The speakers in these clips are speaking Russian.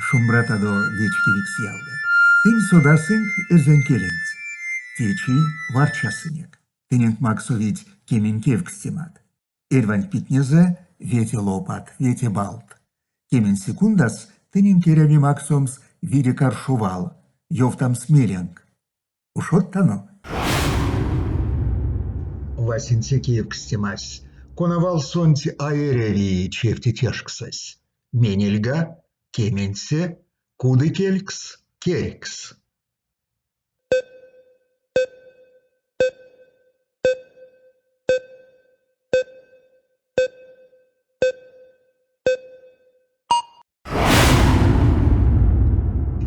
Шумбратадо вечкивикс ялгат. Тынь содасынк эрзенкелент. Течи варчасынек. Тынент максовить кемен кевкстемат. Эрвань питнезе вете лопат, вете балт. Кемен секундас тынен кереви максомс виде каршувал. Йовтам смиренг. Ушот тано. Васинсе кевкстемась. Конавал сонти аэреви чефти тешксась. Менельга, кеменсе, куды келькс, келькс.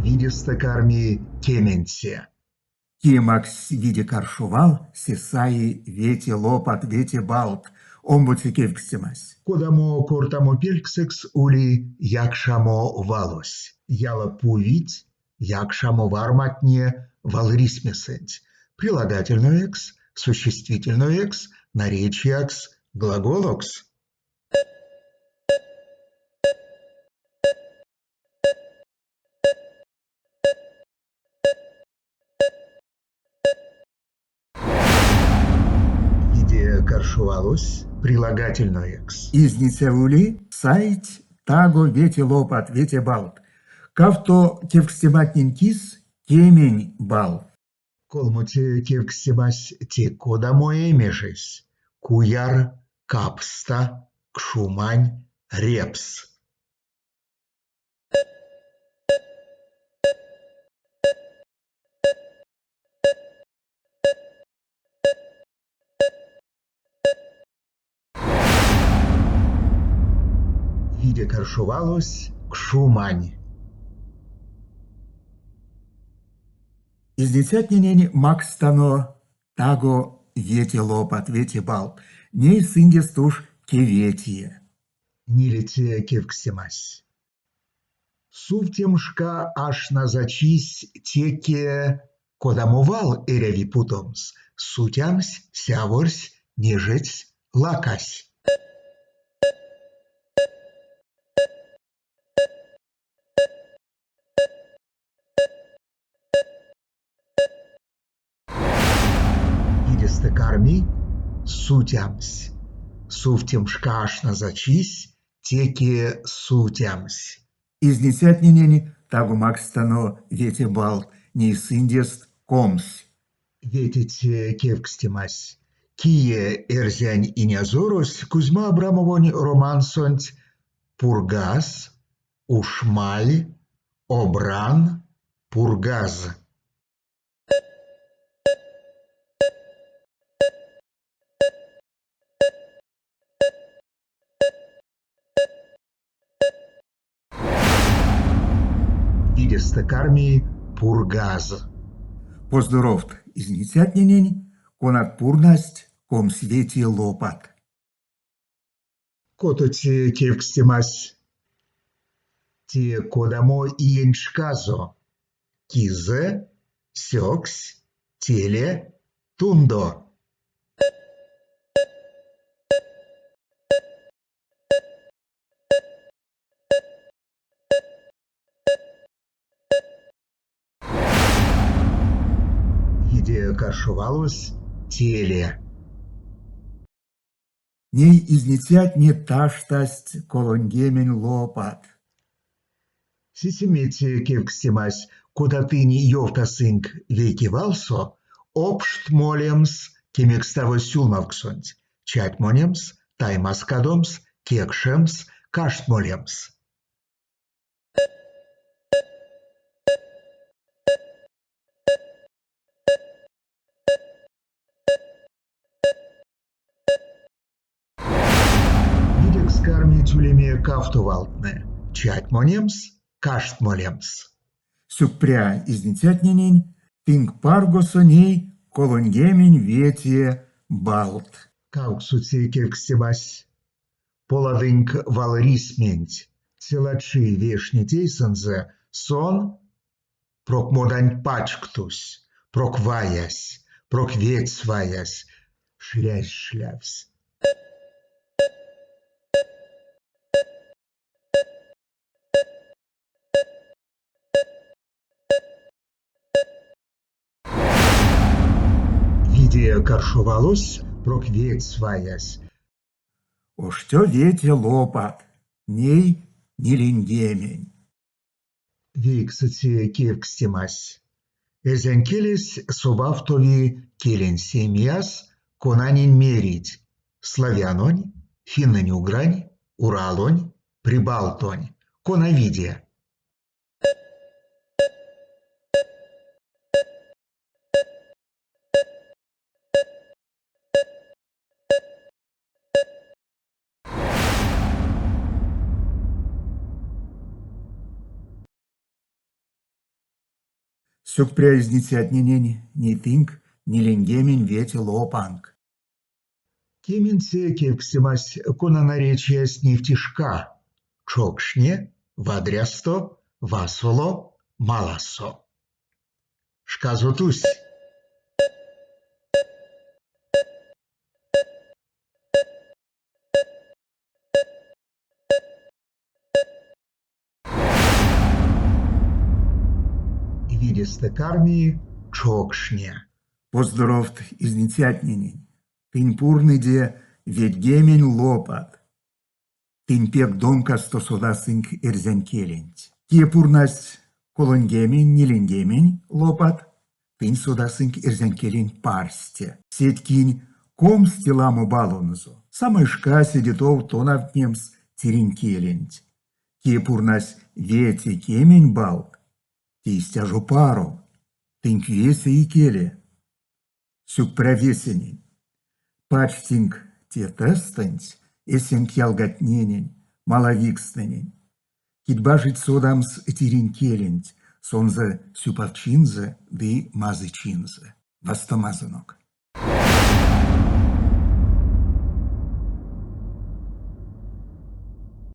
Видеста карми кеменсе. Кемакс виде каршувал, сесаи вете лопат, вете балт. Омбуце кевкстемась. Кодамо кортамо пельксекс ули якшамо валось. Яла пувить, якшамо варматне валрисмесенць. Прилагательное экс, существительное экс, наречие экс, глагол окс. Виде каршувалось, прилагательное экс. Изницевули сайт таго вете лопат, вете балт. Кавто кевкстематнин кемень бал. Колмуте кевкстемась те кодамо эмежесь. Куяр, капста, кшумань, репс. Виде каршувалось, кшумань. Изнецятненени макс тано таго вете лопат, вете балт. Ней синдес туш кеветие. Нилите кевкстемась. Сувтемшка аш назачись теке кодамовал эреви путомс. Сутямсь, сяворсь, нежець, лакась. Видесте карми, сутямсь. Сувтемшка аш назачись теке сутямсь. Изнецятненени таго макс тано вете балт. Ней синдес комс. Ветите кевкстемась. Кие эрзянь и нязорос Кузьма Абрамовонь романсонть пургаз, ушмаль, обран, пургаз. Видеста карми пургаз. Поздоровт изнецятненени конат пурнасть ком свете лопат. Кототе кевкстемась. Те кодамо иеншказо. Кизе, сёксь, теле, тундо. Виде каршувалось, теле. Ней изнецятне таштасть колонгемень лопат. Сисимете кевкстемась, кода тыни йовтасынк веки валсо, обшт молемс кемекставо сюлмавксонть, чать монемс, таймаскадомс, кекшемс, кашт молемс. Видекс карми тюлеме кафтувалтне, чать монемс, кашт молемс. Сюкпря изнецятненень тынк паргосо ней колонгемень вете балт. Кауксуце кевкстемась. Половинк валрисменть, целачи вешни тейсензе, сон, прок модань пачктус, прок ваясь, прок ведь ваясь, шлясь шлявсь. Те каршувалось проквет сваясь. О что вете лопат, ней не лингемень. Виксати кевкстимась. Эзенкелес собавтови келен семьяс конанин мерить. Славянонь, финнань угрань, уралонь, прибалтонь, коновидия. Сюк прязнится от ненень, ни тинг, ни лингемень вете лопанг. Кеменсе кевкстимась кононаречия с нефтишка. Чокшне, вадрясто, васоло, маласо. Шказутусь. Видисты кармии чокшне. Поздоровт изнецятненень. Тынь пурныде ведь гемень лопат. Тынь пек домка сто суда сынк эрзянкеленть. Кие пурнась колонь гемень, не лингемень лопат. Тынь суда сынк эрзянкелень парсте. Сеть кинь ком стеламу балонзу. Самой шка сидетов тонав немс тиринкеленть. Кие пурнась вети кемень бал. Ти стяжу пару. Тынь квесе и келе. Сюк провесенень. Пачтинг те тестанць, эсен ялгатненень, малавикстенень. Китбажить содамс тиринкеленть, сонзе сюпавчинзе ды мазычинзе. Вастомазанок.